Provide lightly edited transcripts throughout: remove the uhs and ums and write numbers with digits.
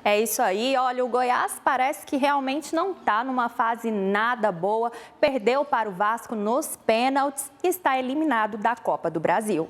É isso aí, olha, o Goiás parece que realmente não está numa fase nada boa, perdeu para o Vasco nos pênaltis e está eliminado da Copa do Brasil.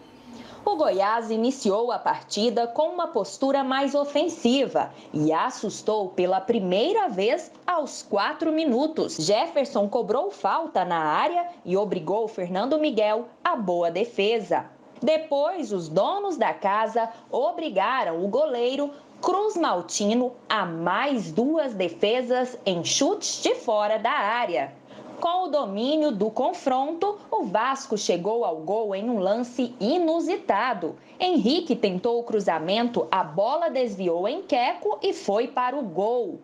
O Goiás iniciou a partida com uma postura mais ofensiva e assustou pela primeira vez aos 4 minutos. Jefferson cobrou falta na área e obrigou Fernando Miguel à boa defesa. Depois, os donos da casa obrigaram o goleiro Cruz Maltino a mais 2 defesas em chutes de fora da área. Com o domínio do confronto, o Vasco chegou ao gol em um lance inusitado. Henrique tentou o cruzamento, a bola desviou em Queco e foi para o gol.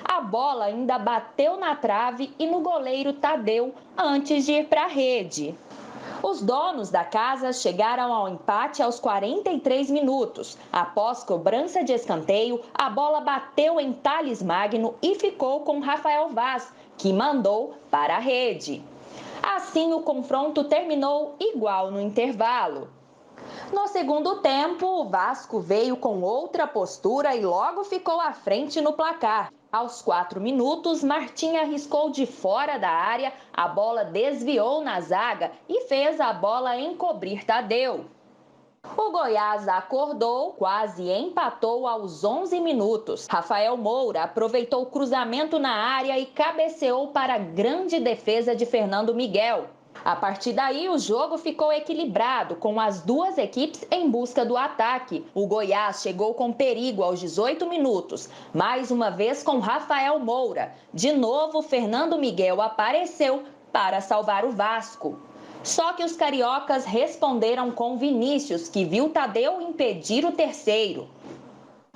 A bola ainda bateu na trave e no goleiro Tadeu antes de ir para a rede. Os donos da casa chegaram ao empate aos 43 minutos. Após cobrança de escanteio, a bola bateu em Thales Magno e ficou com Rafael Vaz, que mandou para a rede. Assim, o confronto terminou igual no intervalo. No segundo tempo, o Vasco veio com outra postura e logo ficou à frente no placar. Aos 4 minutos, Martim arriscou de fora da área, a bola desviou na zaga e fez a bola encobrir Tadeu. O Goiás acordou, quase empatou aos 11 minutos. Rafael Moura aproveitou o cruzamento na área e cabeceou para a grande defesa de Fernando Miguel. A partir daí, o jogo ficou equilibrado, com as duas equipes em busca do ataque. O Goiás chegou com perigo aos 18 minutos, mais uma vez com Rafael Moura. De novo, Fernando Miguel apareceu para salvar o Vasco. Só que os cariocas responderam com Vinícius, que viu Tadeu impedir o terceiro.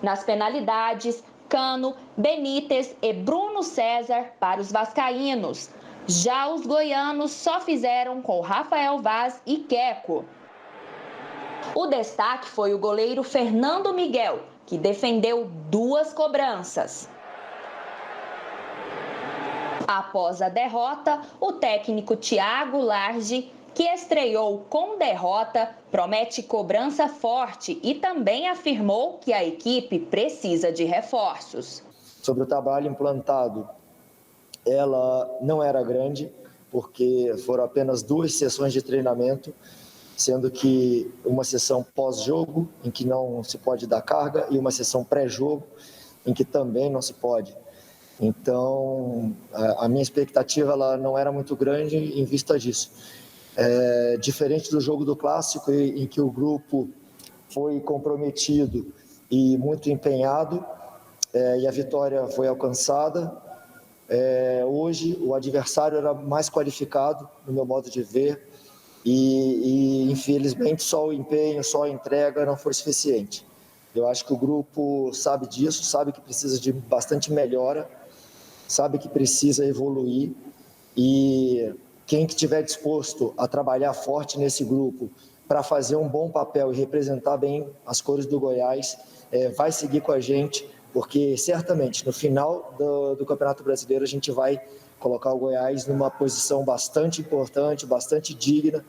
Nas penalidades, Cano, Benítez e Bruno César para os vascaínos. Já os goianos só fizeram com Rafael Vaz e Queco. O destaque foi o goleiro Fernando Miguel, que defendeu 2 cobranças. Após a derrota, o técnico Thiago Large, que estreou com derrota, promete cobrança forte e também afirmou que a equipe precisa de reforços. Sobre o trabalho implantado, ela não era grande, porque foram apenas 2 sessões de treinamento, sendo que uma sessão pós-jogo, em que não se pode dar carga, e uma sessão pré-jogo, em que também não se pode. Então, a minha expectativa ela não era muito grande em vista disso. Diferente do jogo do Clássico, em que o grupo foi comprometido e muito empenhado, e a vitória foi alcançada, hoje o adversário era mais qualificado, no meu modo de ver, e infelizmente só o empenho, só a entrega não foi suficiente. Eu acho que o grupo sabe disso, sabe que precisa de bastante melhora, sabe que precisa evoluir, e quem que estiver disposto a trabalhar forte nesse grupo para fazer um bom papel e representar bem as cores do Goiás, vai seguir com a gente, porque certamente no final do Campeonato Brasileiro a gente vai colocar o Goiás numa posição bastante importante, bastante digna,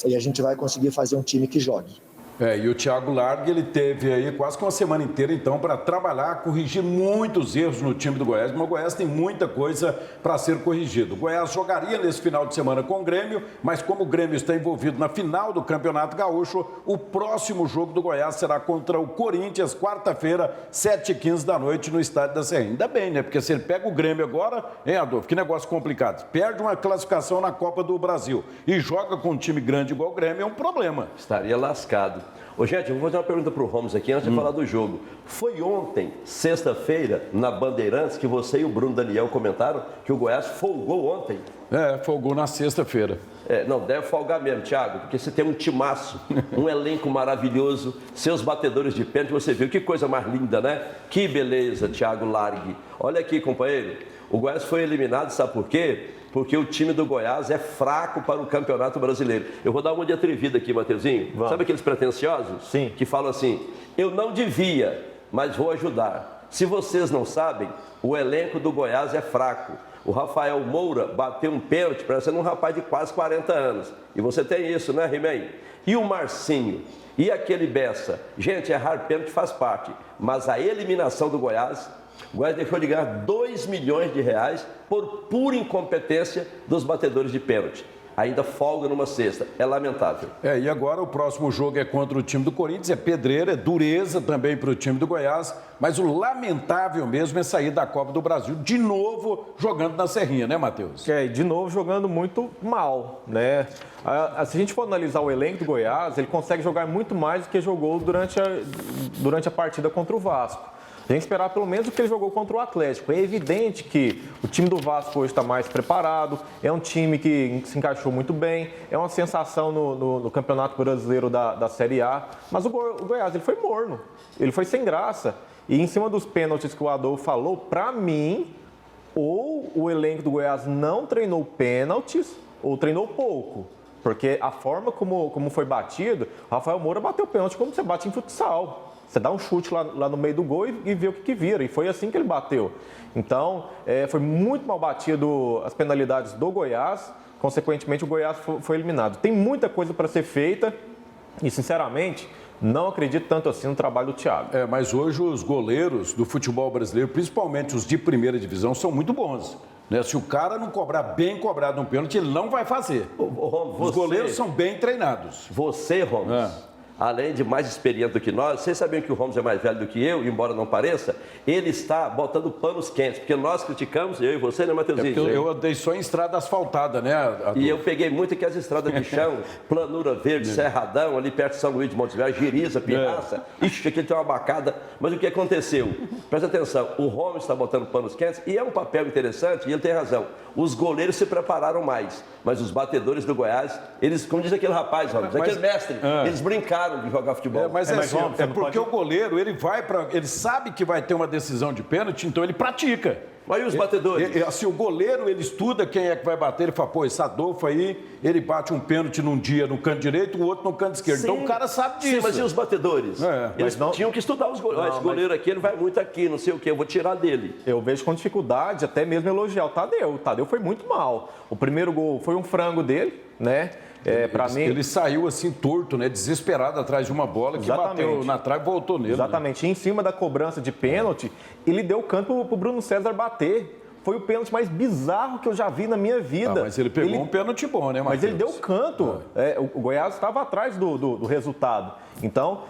e a gente vai conseguir fazer um time que jogue. E o Thiago Largue, ele teve aí quase que uma semana inteira, então, para trabalhar, corrigir muitos erros no time do Goiás, mas o Goiás tem muita coisa para ser corrigido. O Goiás jogaria nesse final de semana com o Grêmio, mas como o Grêmio está envolvido na final do Campeonato Gaúcho, o próximo jogo do Goiás será contra o Corinthians, quarta-feira, 7h15 da noite, no Estádio da Serra. Ainda bem, né? Porque se ele pega o Grêmio agora, hein, Adolfo? Que negócio complicado. Perde uma classificação na Copa do Brasil e joga com um time grande igual o Grêmio, é um problema. Estaria lascado. Ô, gente, eu vou fazer uma pergunta para o Holmes aqui antes de falar do jogo. Foi ontem, sexta-feira, na Bandeirantes, que você e o Bruno Daniel comentaram que o Goiás folgou ontem? Folgou na sexta-feira. Não, deve folgar mesmo, Thiago, porque você tem um timaço, um elenco maravilhoso, seus batedores de pênalti, você viu, que coisa mais linda, né? Que beleza, Thiago Largue. Olha aqui, companheiro, o Goiás foi eliminado, sabe por quê? Porque o time do Goiás é fraco para o Campeonato Brasileiro. Eu vou dar uma de atrevida aqui, Mateuzinho. Vamos. Sabe aqueles pretensiosos? Sim. Que falam assim, eu não devia, mas vou ajudar. Se vocês não sabem, o elenco do Goiás é fraco. O Rafael Moura bateu um pênalti parecendo um rapaz de quase 40 anos. E você tem isso, né, He-Man? E o Marcinho? E aquele Bessa? Gente, errar pênalti faz parte. Mas a eliminação do Goiás, o Goiás deixou de ganhar 2 milhões de reais por pura incompetência dos batedores de pênalti. Ainda folga numa sexta. É lamentável. E agora o próximo jogo é contra o time do Corinthians, é pedreira, é dureza também para o time do Goiás, mas o lamentável mesmo é sair da Copa do Brasil, de novo jogando na Serrinha, né, Matheus? De novo jogando muito mal, né? Se a gente for analisar o elenco do Goiás, ele consegue jogar muito mais do que jogou durante a partida contra o Vasco. Tem que esperar pelo menos o que ele jogou contra o Atlético. É evidente que o time do Vasco hoje está mais preparado, é um time que se encaixou muito bem, é uma sensação no Campeonato Brasileiro da Série A, mas o Goiás ele foi morno, ele foi sem graça. E em cima dos pênaltis que o Adolfo falou, para mim, ou o elenco do Goiás não treinou pênaltis, ou treinou pouco. Porque a forma como foi batido, o Rafael Moura bateu pênalti como você bate em futsal. Você dá um chute lá no meio do gol e vê o que vira. E foi assim que ele bateu. Então, foi muito mal batido as penalidades do Goiás. Consequentemente, o Goiás foi eliminado. Tem muita coisa para ser feita e, sinceramente, não acredito tanto assim no trabalho do Thiago. Mas hoje os goleiros do futebol brasileiro, principalmente os de primeira divisão, são muito bons. Né? Se o cara não cobrar bem cobrado um pênalti, ele não vai fazer. Os goleiros são bem treinados. Você, Romulo, além de mais experiente do que nós, vocês sabiam que o Holmes é mais velho do que eu, embora não pareça, ele está botando panos quentes, porque nós criticamos, eu e você, né, Matheusinho? Eu andei só em estrada asfaltada, né? E eu peguei muito aqui as estradas de chão, Planura Verde, Cerradão, ali perto de São Luís de Montes Velhos, Giriza, Pirraça. Ixi, aqui tem uma bacada. Mas o que aconteceu? Presta atenção, o Holmes está botando panos quentes e é um papel interessante, e ele tem razão. Os goleiros se prepararam mais, mas os batedores do Goiás, eles, como diz aquele rapaz, Holmes, aquele mestre, eles brincaram de jogar futebol. Mas porque o goleiro, ele sabe que vai ter uma decisão de pênalti, então ele pratica. Mas e os batedores? Assim, o goleiro, ele estuda quem é que vai bater, ele fala, pô, esse Adolfo aí, ele bate um pênalti num dia no canto direito, o outro no canto esquerdo. Sim, então o cara sabe disso. Sim, mas e os batedores? Eles tinham que estudar os goleiros. Esse goleiro aqui, ele vai muito aqui, não sei o quê, eu vou tirar dele. Eu vejo com dificuldade, até mesmo elogiar o Tadeu. O Tadeu foi muito mal. O primeiro gol foi um frango dele, né? Ele saiu assim torto, né? Desesperado atrás de uma bola que bateu na trave e voltou nele. Exatamente. Né? E em cima da cobrança de pênalti, ele deu canto pro Bruno César bater. Foi o pênalti mais bizarro que eu já vi na minha vida. Mas ele pegou um pênalti bom, né, Matheus? Mas ele deu canto. O Goiás estava atrás do resultado. Então,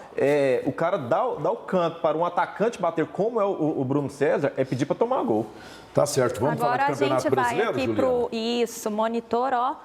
o cara dá o canto para um atacante bater como é o Bruno César, é pedir para tomar gol. Tá certo. Vamos falar de Campeonato Brasileiro, Juliana? Agora a gente vai aqui Isso, monitor, ó.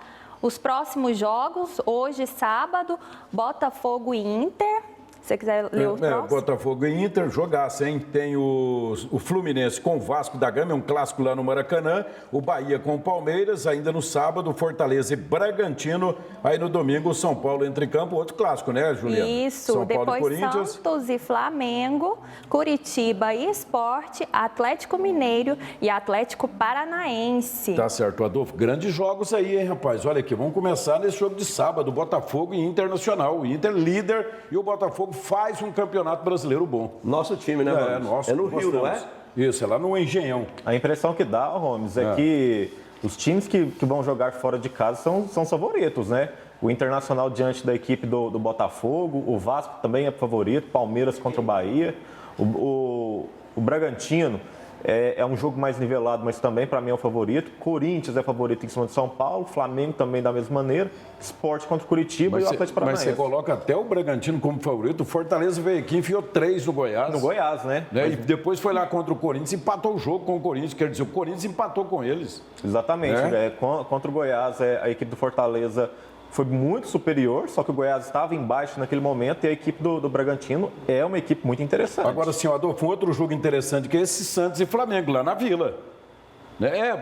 Os próximos jogos, hoje, sábado, Botafogo e Inter. Se você quiser ler os próximos. Botafogo e Inter, jogaço, hein? Tem o Fluminense com o Vasco da Gama, é um clássico lá no Maracanã. O Bahia com o Palmeiras, ainda no sábado, Fortaleza e Bragantino. Aí no domingo, o São Paulo entra em campo, outro clássico, né, Juliana? Isso, São Paulo depois e Corinthians. Santos e Flamengo, Curitiba e Sport, Atlético Mineiro e Atlético Paranaense. Tá certo, Adolfo. Grandes jogos aí, hein, rapaz? Olha aqui, vamos começar nesse jogo de sábado, Botafogo e Internacional. O Inter líder e o Botafogo faz um campeonato brasileiro bom. Nosso time, né, nosso. É no Rio, não é? Isso, é lá no Engenhão. A impressão que dá, Holmes, é que os times que vão jogar fora de casa são favoritos, né? O Internacional diante da equipe do Botafogo, o Vasco também é favorito, Palmeiras contra o Bahia, o Bragantino é um jogo mais nivelado, mas também para mim é o favorito. Corinthians é favorito em cima de São Paulo, Flamengo também da mesma maneira, Sport contra o Curitiba e o Atlético Paranaense. Mas você coloca até o Bragantino como favorito, o Fortaleza veio aqui e enfiou 3 no Goiás. No Goiás, né? E depois foi lá contra o Corinthians e empatou o jogo com o Corinthians, quer dizer, o Corinthians empatou com eles. Exatamente, contra o Goiás, a equipe do Fortaleza foi muito superior, só que o Goiás estava embaixo naquele momento e a equipe do Bragantino é uma equipe muito interessante. Agora, sim, Adolfo, um outro jogo interessante que é esse Santos e Flamengo, lá na Vila.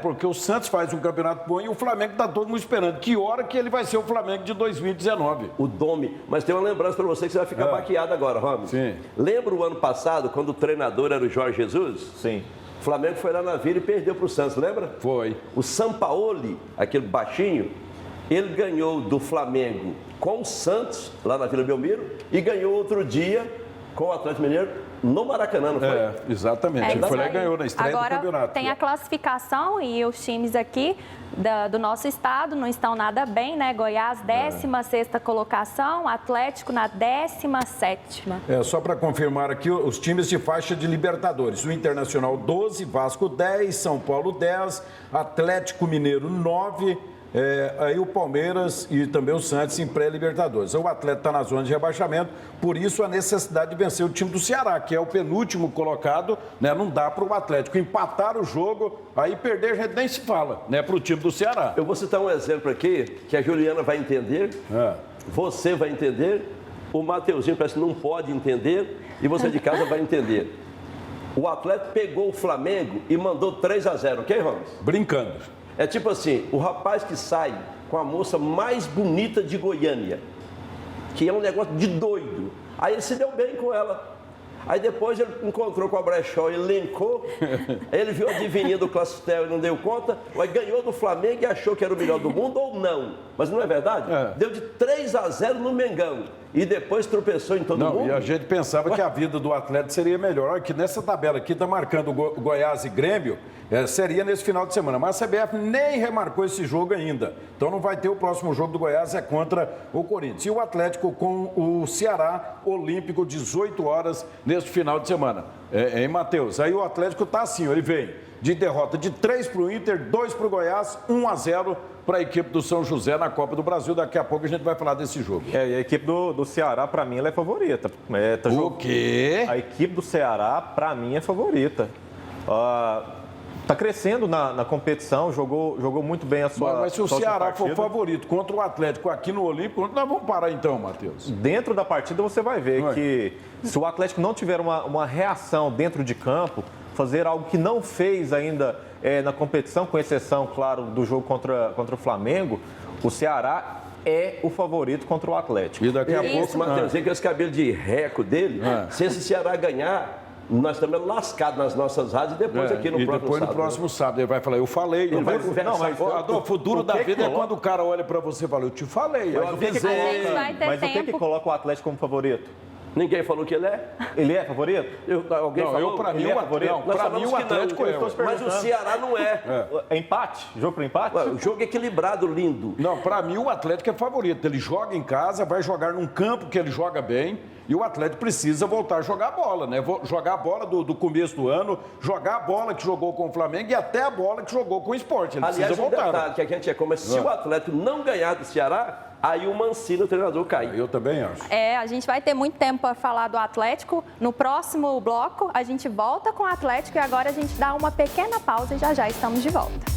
Porque o Santos faz um campeonato bom e o Flamengo está todo mundo esperando. Que hora que ele vai ser o Flamengo de 2019? O Domi. Mas tem uma lembrança para você que você vai ficar baqueado agora, Ramos. Sim. Lembra o ano passado, quando o treinador era o Jorge Jesus? Sim. O Flamengo foi lá na Vila e perdeu para o Santos, lembra? Foi. O Sampaoli, aquele baixinho, ele ganhou do Flamengo com o Santos, lá na Vila Belmiro, e ganhou outro dia com o Atlético Mineiro no Maracanã, não foi? Exatamente. Ele foi lá e ganhou na estreia Agora, do campeonato. tem a classificação e os times aqui do nosso estado não estão nada bem, né? Goiás, 16ª colocação, Atlético na 17ª. Só para confirmar aqui, os times de faixa de Libertadores. O Internacional 12, Vasco 10, São Paulo 10, Atlético Mineiro 9, aí o Palmeiras e também o Santos em pré-Libertadores. O Atlético está na zona de rebaixamento, por isso a necessidade de vencer o time do Ceará, que é o penúltimo colocado, né? Não dá para o Atlético empatar o jogo, aí perder a gente nem se fala, né? Para o time do Ceará. Eu vou citar um exemplo aqui, que a Juliana vai entender, você vai entender, o Mateuzinho parece que não pode entender e você de casa vai entender. O Atlético pegou o Flamengo e mandou 3-0, ok, Ramos? Brincando. É tipo assim, o rapaz que sai com a moça mais bonita de Goiânia, que é um negócio de doido. Aí ele se deu bem com ela. Aí depois ele encontrou com a brechó, elencou, aí ele viu a divininha do Clastel e não deu conta, aí ganhou do Flamengo e achou que era o melhor do mundo ou não. Mas não é verdade? Deu de 3-0 no Mengão e depois tropeçou em todo mundo. E a gente pensava que a vida do Atlético seria melhor. Olha que nessa tabela aqui está marcando Goiás e Grêmio, seria nesse final de semana. Mas a CBF nem remarcou esse jogo ainda. Então não vai ter o próximo jogo do Goiás, é contra o Corinthians. E o Atlético com o Ceará Olímpico, 18 horas neste final de semana. Hein, Matheus? Aí o Atlético está assim, ele vem de derrota de 3 para o Inter, 2 para o Goiás, 1-0 para a equipe do São José na Copa do Brasil. Daqui a pouco a gente vai falar desse jogo. E a equipe do Ceará, para mim, ela é favorita. O quê? A equipe do Ceará, para mim, é favorita. Está crescendo na competição, jogou muito bem a sua Mas se o Ceará for favorito contra o Atlético aqui no Olímpico, nós vamos parar então, Matheus? Dentro da partida você vai ver que se o Atlético não tiver uma reação dentro de campo, fazer algo que não fez ainda na competição, com exceção, claro, do jogo contra o Flamengo, o Ceará é o favorito contra o Atlético. E daqui a pouco, Matheusinho, com esse cabelo de reco dele, se esse Ceará ganhar, nós estamos lascados nas nossas rádios e depois aqui no próximo sábado. Depois no próximo sábado ele vai falar, eu falei. Ele vai conversar. Não, mas Adolfo, o duro da vida é quando o cara olha pra você e fala, eu te falei. Eu avisei. Mas o que coloca o Atlético como favorito? Ninguém falou que ele é. Ele é favorito? Alguém falou? Para mim, o Atlético é. Mas o Ceará não é. É empate? Jogo para empate? O jogo equilibrado, lindo. Não, para mim o Atlético é favorito. Ele joga em casa, vai jogar num campo que ele joga bem. E o Atlético precisa voltar a jogar bola, né? Jogar a bola do começo do ano, jogar a bola que jogou com o Flamengo e até a bola que jogou com o Sport. Ele precisa voltar. Detalhe que a gente mas se o Atlético não ganhar do Ceará, aí o Mancini, o treinador, cai. Eu também acho. A gente vai ter muito tempo para falar do Atlético. No próximo bloco, a gente volta com o Atlético e agora a gente dá uma pequena pausa e já estamos de volta.